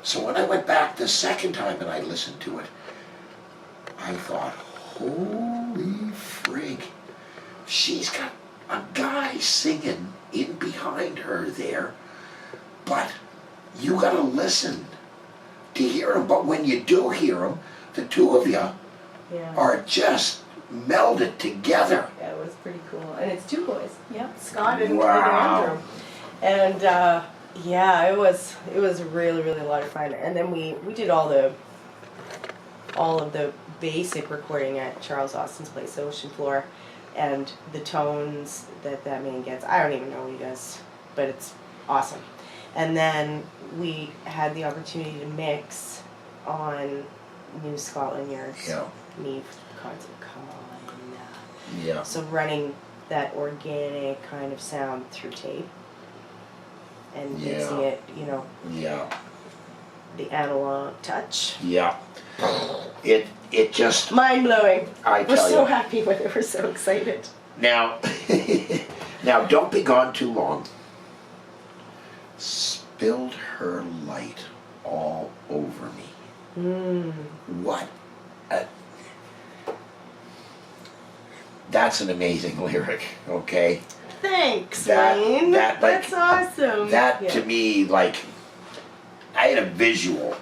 So when I went back the second time and I listened to it, I thought, holy frig, she's got a guy singing in behind her there, but you gotta listen to hear him. But when you do hear him, the two of you are just melded together. Yeah, it was pretty cool. And it's two boys. Yep, Scott and Wow. Andrew. And yeah, it was really, really a lot of fun. And then we did all of the basic recording at Charles Austin's place, the Ocean Floor, and the tones that man gets. I don't even know what he does, but it's awesome. And then we had the opportunity to mix on New Scotland Yard's Neve concert. Come on. Yeah. So running that organic kind of sound through tape and mixing it, you know. Yeah. The analog touch. Yeah. It just mind blowing. We're so happy with it. We're so excited. Now, now don't be gone too long. Spilled her light all over me. What? That's an amazing lyric. Okay. Thanks, Wayne. That's awesome. That to me, like, I had a visual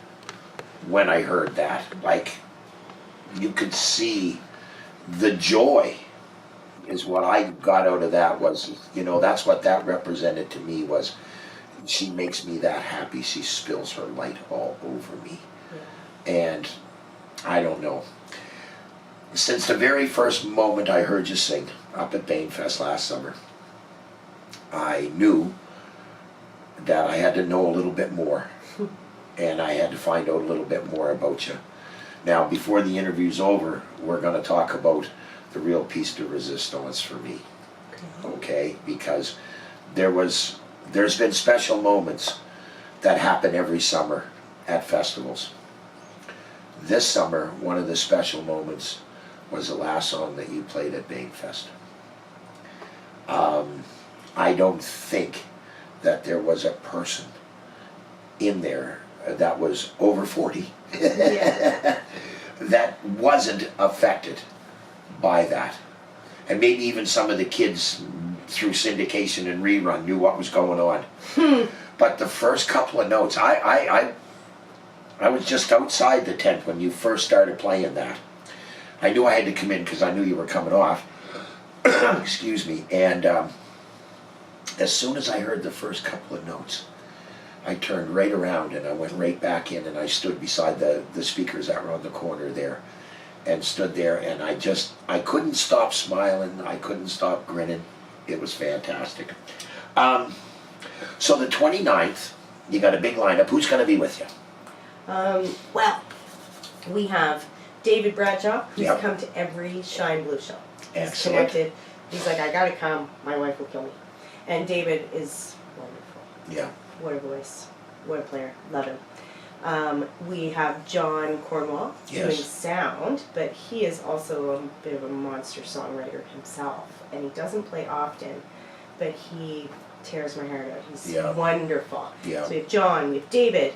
when I heard that. Like, you could see the joy is what I got out of that was, you know, that's what that represented to me was she makes me that happy. She spills her light all over me. And I don't know. Since the very first moment I heard you sing up at Banefest last summer, I knew that I had to know a little bit more. And I had to find out a little bit more about you. Now, before the interview's over, we're going to talk about the real piece de resistance for me. Okay? Because there's been special moments that happen every summer at festivals. This summer, one of the special moments was the last song that you played at Banefest. I don't think that there was a person in there that was over 40 that wasn't affected by that. And maybe even some of the kids through syndication and rerun knew what was going on. But the first couple of notes, I was just outside the tent when you first started playing that. I knew I had to come in because I knew you were coming off. Excuse me. And as soon as I heard the first couple of notes, I turned right around and I went right back in and I stood beside the speakers that were on the corner there and stood there and I couldn't stop smiling, I couldn't stop grinning. It was fantastic. So the 29th, you got a big lineup. Who's going to be with you? Well, we have David Bradshaw, who's come to every Shine Blue show. He's connected. He's like, I got to come, my wife will kill me. And David is wonderful. Yeah. What a voice. What a player. Love him. We have John Cornwall doing sound, but he is also a bit of a monster songwriter himself. And he doesn't play often, but he tears my heart out. He's wonderful. Yeah. So we have John, we have David,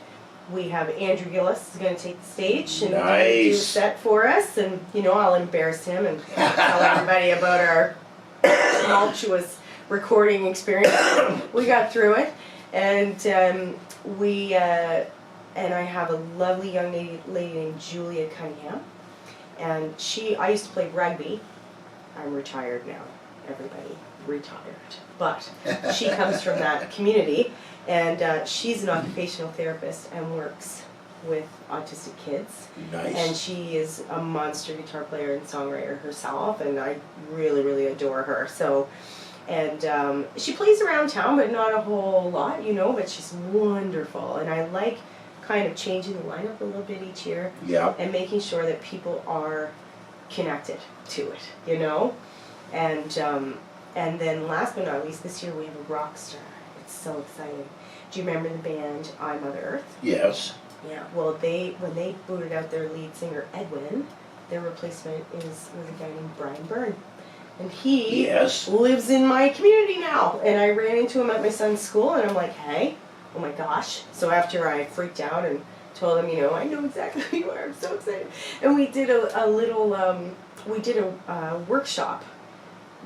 we have Andrew Gillis is going to take the stage and do a set for us. And, you know, I'll embarrass him and tell everybody about our tumultuous recording experience. We got through it. And and I have a lovely young lady named Julia Cunningham, and I used to play rugby. I'm retired now. Everybody retired, but she comes from that community, and she's an occupational therapist and works with autistic kids. Nice. And she is a monster guitar player and songwriter herself, and I really, really adore her. So. And she plays around town, but not a whole lot, you know, but she's wonderful. And I like kind of changing the lineup a little bit each year. Yeah. And making sure that people are connected to it, you know? And then last but not least, this year we have a rock star. It's so exciting. Do you remember the band I, Mother Earth? Yes. Yeah, well, when they booted out their lead singer, Edwin, their replacement was a guy named Brian Byrne. And he lives in my community now. And I ran into him at my son's school, and I'm like, hey, oh my gosh. So after I freaked out and told him, I know exactly who you are. I'm so excited. And we did a little, workshop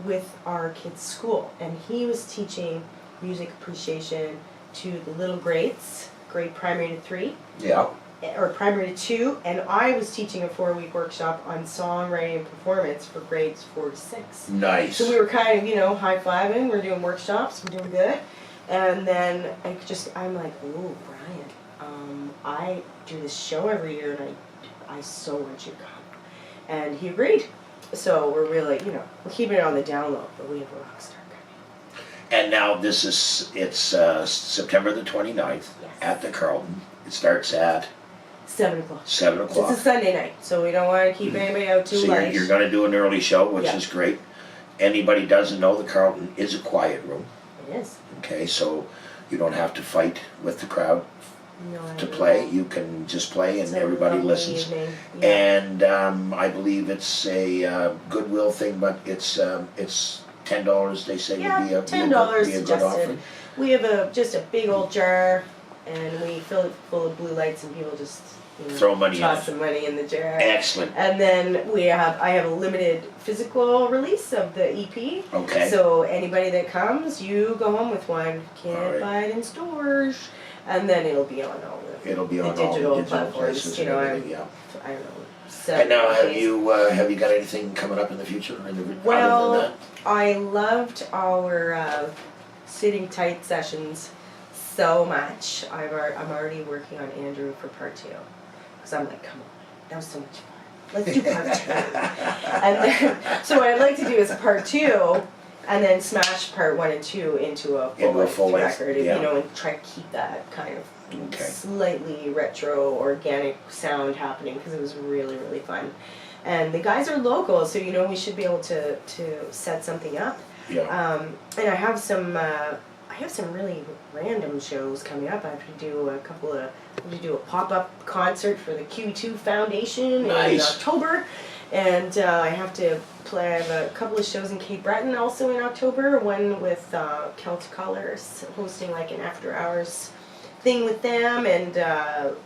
with our kid's school, and he was teaching music appreciation to the little grades, grade primary to 3. Yeah. Or primary to 2, and I was teaching a 4-week workshop on songwriting and performance for grades 4 to 6. Nice. So we were kind of, high-fiving, we're doing workshops, we're doing good. And then I'm like, oh, Brian, I do this show every year, and I so want you to come. And he agreed. So we're really, we're keeping it on the down low, but we have a rock star coming. And now it's September the 29th Yes. at the Carlton. It starts at 7 o'clock. 7 o'clock. It's a Sunday night, so we don't want to keep anybody out too So late. you're going to do an early show, which Yeah. is great. Anybody doesn't know, the Carlton is a quiet room. It is. Okay, so you don't have to fight with the crowd No, I to don't play. know. You can just play and It's a everybody lovely listens. evening. Yeah. And I believe it's a goodwill thing, but it's $10. They say Yeah, would be a $10 be a good suggested. offering. We have just a big old jar, and we fill it full of blue lights, and people just Throw money in toss it. some money in the jar. Excellent. And then I have a limited physical release of the EP. Okay. So anybody that comes, you go home with one. Can't All right. buy it in stores, and then it'll be on all It'll be the on all the digital digital platforms. places You and know, everything. Yeah. I don't know. And now, have 7 days. you got anything coming up in the future? Other Well, than that? I loved our sitting tight sessions so much. I'm already working on Andrew for part 2. Because I'm like, come on, that was so much fun. Let's do part 2. And then, so what I'd like to do is part 2, and then smash part 1 and 2 into a full-length record, yeah. and try to keep that kind of Okay. slightly retro, organic sound happening, because it was really, really fun. And the guys are local, so we should be able to set something up. Yeah. And I have some really random shows coming up. I have to do a pop-up concert for the Q2 Foundation in October, and I have a couple of shows in Cape Breton also in October. One with Celtic Colors, hosting like an after-hours thing with them, and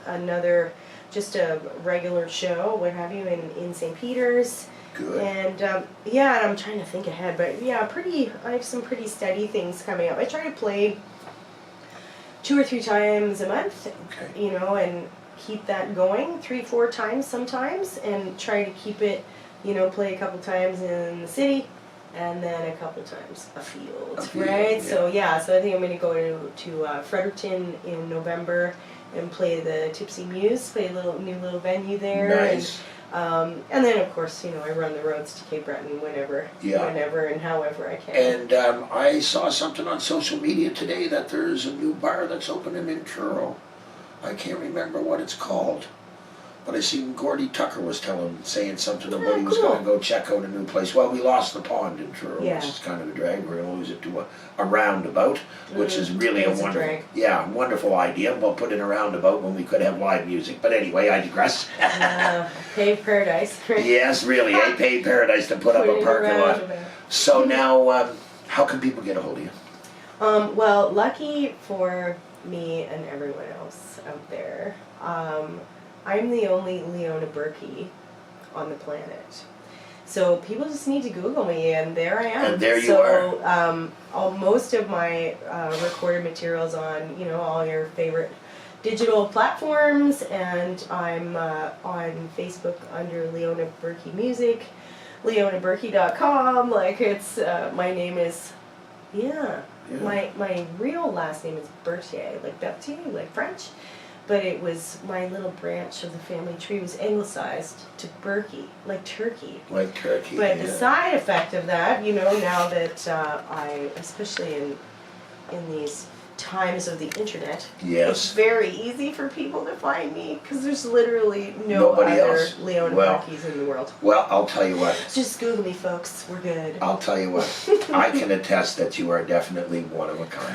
another just a regular show, what have you, in St. Peter's. Good. And and I'm trying to think ahead, but I have some pretty steady things coming up. I try to play 2 or 3 times a month, Okay. and keep that going 3-4 times sometimes, and try to keep it, play a couple times in the city, and then a couple times afield, right? Yeah. So I think I'm going to go to Fredericton in November and play the Tipsy Muse, play a new little venue there. Nice. And then, of course, I run the roads to Cape Breton whenever and however I can. And I saw something on social media today that there's a new bar that's opening in Truro. I can't remember what it's called. But I seen Gordy Tucker was saying something about he was cool. going to go check out a new place. Well, we lost the pond in Truro, Yeah. which is kind of a drag. We're going to lose it to a roundabout, which is really It's a drag. wonderful idea. We'll put in a roundabout when we could have live music. But anyway, I digress. Paved paradise. Yes, really, a paid paradise to put up a parking lot. So now, how can people get a hold of you? Well, lucky for me and everyone else out there, I'm the only Leona Berkey on the planet. So people just need to Google me, and there I am. And there you are. Most of my recorded materials on all your favorite digital platforms, and I'm on Facebook under Leona Berkey Music, leonaberkey.com. Like it's my name is my real last name is Berthier, like Berthier, like French. But it was my little branch of the family tree was anglicized to Berkey, like turkey. Like turkey. But the side effect of that, now that I, especially in these times of the internet, Yes. it's very easy for people to find me, because there's literally Nobody other else. Leona Well, Berkeys in the world. Well, I'll tell you what. Just Google me, folks. We're good. I'll tell you what. I can attest that you are definitely one of a kind.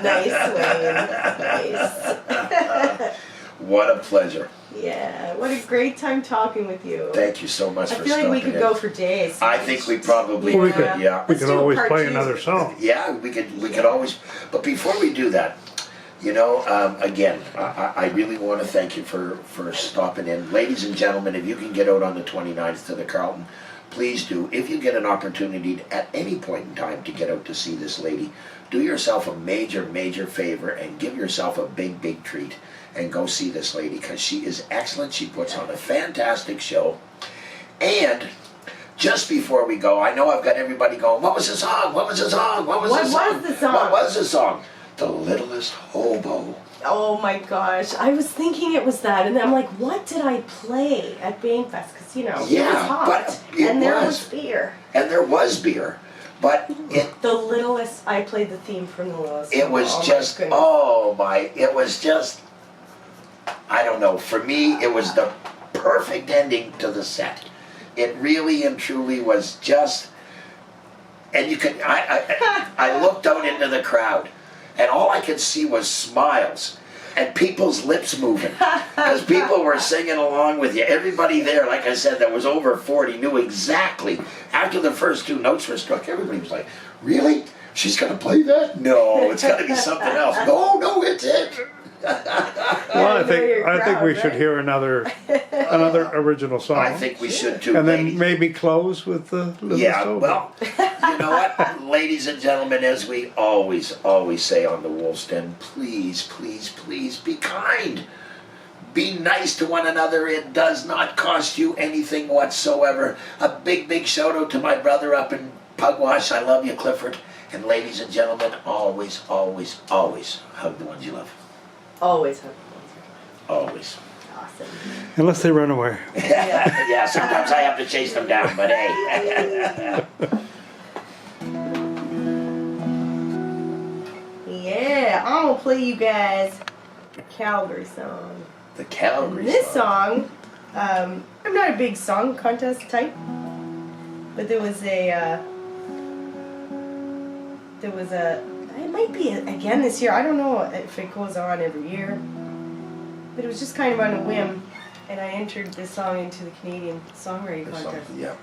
Nice, Wayne. Nice. What a pleasure. Yeah, what a great time talking with you. Thank you so much I for feel like stopping we could in. go for days. I think we probably Well, we could, could. yeah. We Let's can do a always part play 2. another song. Yeah, we could always, but before we do that, You know, again, I really want to thank you for stopping in. Ladies and gentlemen, if you can get out on the 29th to the Carlton, please do. If you get an opportunity at any point in time to get out to see this lady, do yourself a major, major favor and give yourself a big, big treat and go see this lady, because she is excellent. She puts on a fantastic show. And just before we go, I know I've got everybody going, what was the song? What was the song? What was the song? What was the song? What was the song? The Littlest Hobo. Oh my gosh, I was thinking it was that, and then I'm like, what did I play at Banefest? Because, you know, it was hot, but and there was beer. And there was beer, but The Littlest, I played the theme from The Littlest. it was just, it was just, I don't know, for me, it was the perfect ending to the set. It really and truly was just, and you could, I looked out into the crowd, and all I could see was smiles and people's lips moving, because people were singing along with you. Everybody there, like I said, that was over 40 knew exactly. After the first two notes were struck, everybody was like, really? She's going to play that? No, it's got to be something else. No, it's it. Well, I think we should hear another original song. I think we should too. And ladies. then maybe close with the Littlest Yeah, Hobo. well, you know what, ladies and gentlemen, as we always say on the Wolf's Den, please, please, please be kind. Be nice to one another. It does not cost you anything whatsoever. A big, big shout out to my brother up in Pugwash. I love you, Clifford. And ladies and gentlemen, always, always, always hug the ones you love. Always have Always. awesome. Unless they run away. Yeah, sometimes I have to chase them down, but hey. Yeah, I'm gonna play you guys a Calgary song. The Calgary And this song. song, I'm not a big song contest type, but there was a, it might be again this year. I don't know if it goes on every year, but it was just kind of on a whim, and I entered this song into the Canadian Songwriting The Contest. song, yeah.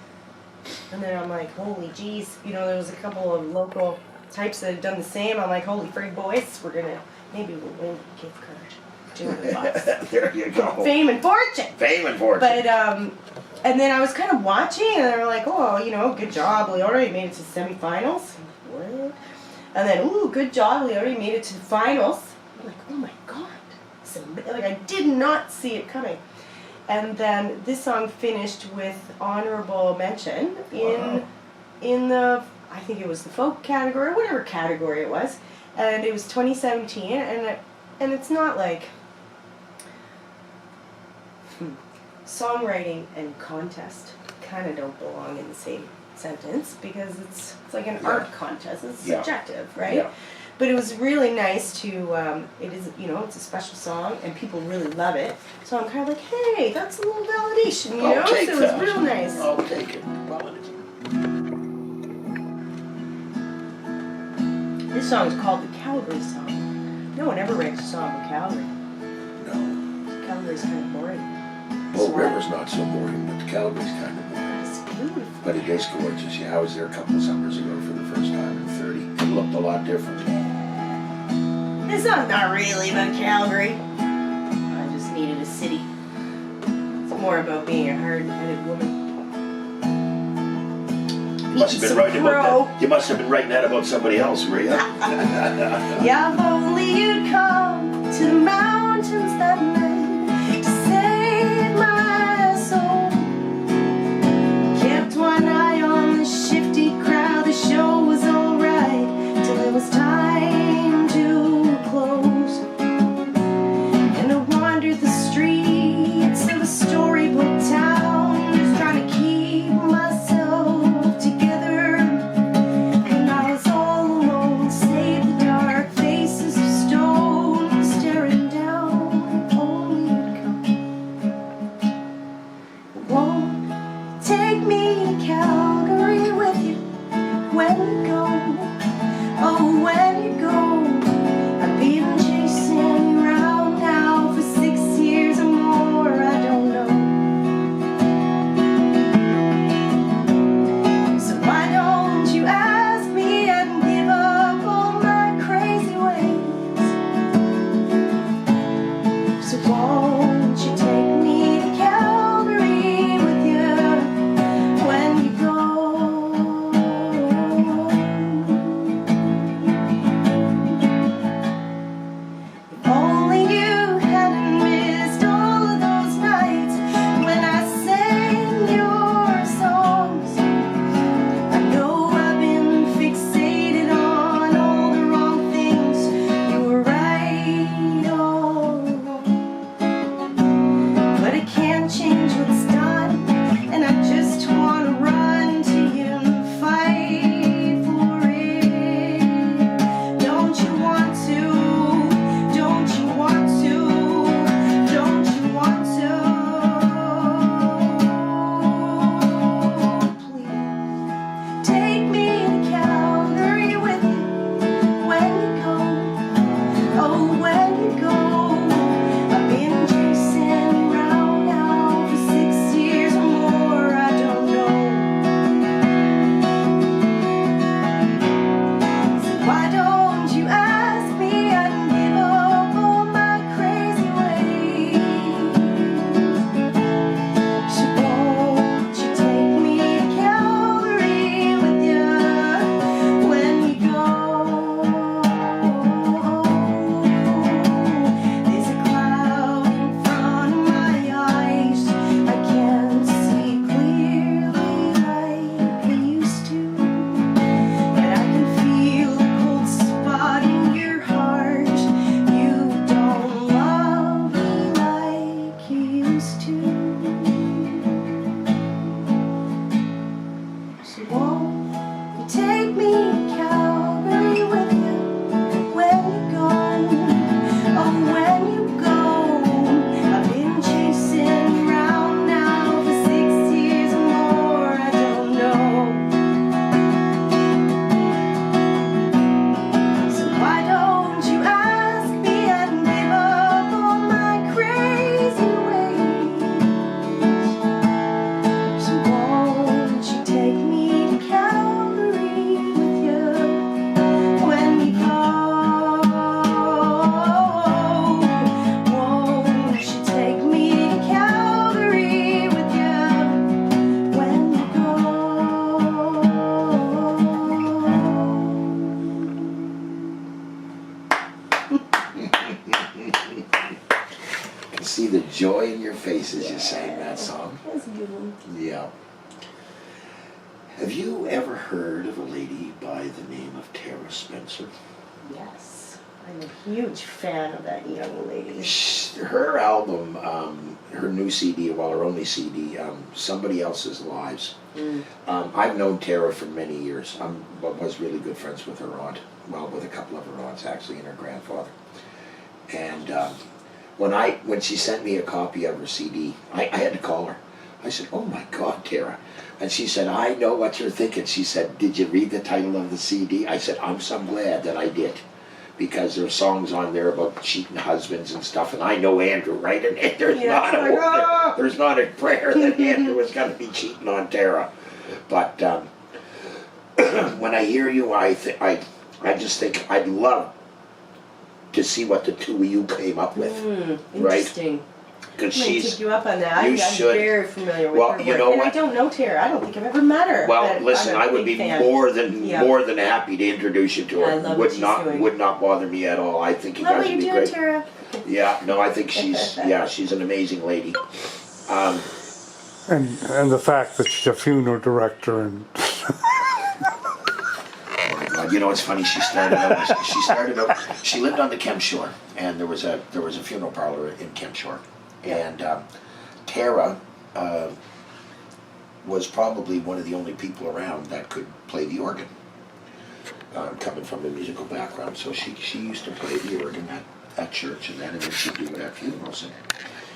And then I'm like, holy jeez, you know, there was a couple of local types that had done the same. I'm like, holy frig boys, maybe we'll win a gift card, $200. There you go. Fame and fortune. Fame and fortune. But and then I was kind of watching, and they were like, oh, you know, good job, Leora, you made it to semifinals. What? And then, ooh, good job, Leora, you made it to the finals. I'm like, oh my god, like I did not see it coming. And then this song finished with honorable mention in the, I think it was the folk category, whatever category it was, and it was 2017, and it's not like songwriting and contest kind of don't belong in the same sentence, because it's like an art contest. It's subjective, right? Yeah. But it was really nice to, it is, you know, it's a special song and people really love it. So I'm kind of like, hey, that's a little validation, you know? So it was real nice. I'll take it. This song is called the Calgary song. No one ever writes a song about Calgary. No. Calgary's kind of boring. Bull River's not so boring, but Calgary's kind of boring. It's beautiful. But it is gorgeous. Yeah, I was there a couple of summers ago for the first time in 30. It looked a lot different. This song's not really about Calgary. I just needed a city. It's more about being a hard-headed woman. You must have been writing about that. You must have been writing that about somebody else, were you? Yeah, if only you'd come to the mountains that night to save my soul. Kept one eye on the shifty crowd. The show was alright till it was time to close. And I wandered the streets of a storybook town, just trying to keep myself together. And I was all alone, save the dark faces of stone staring down. could see the joy in your face as you sang that song. That's a good one. Yeah. Have you ever heard of a lady by the name of Tara Spencer? Yes. I'm a huge fan of that young lady. Her album, her new CD, well, her only CD, Somebody Else's Lives. I've known Tara for many years. I was really good friends with her aunt. Well, with a couple of her aunts, actually, and her grandfather. And when she sent me a copy of her CD, I had to call her. I said, "Oh my God, Tara." And she said, "I know what you're thinking." She said, "Did you read the title of the CD?" I said, "I'm so glad that I did. Because there's songs on there about cheating husbands and stuff, and I know Andrew, right? And there's there's not a prayer that Andrew is going to be cheating on Tara. But when I hear you, I just think I'd love to see what the two of you came up with, right? Interesting. Because I'm going to take you up on that. You I'm should. very familiar with Well, her you work. know And what? I don't know Tara. I don't think I've ever met her. Well, but listen, I'm a I would big be fan. more than happy to introduce you to her. I love what she's doing. Would not bother me at all. I think you Love guys what would you're be doing, great. Tara. Yeah, no, I think she's an amazing lady. And the fact that she's a funeral director and You know, it's funny. She lived on the Kemp Shore, and there was a funeral parlor in Kemp Shore, and Tara was probably one of the only people around that could play the organ, coming from a musical background. So she used to play the organ at church and then she'd do it at funerals. And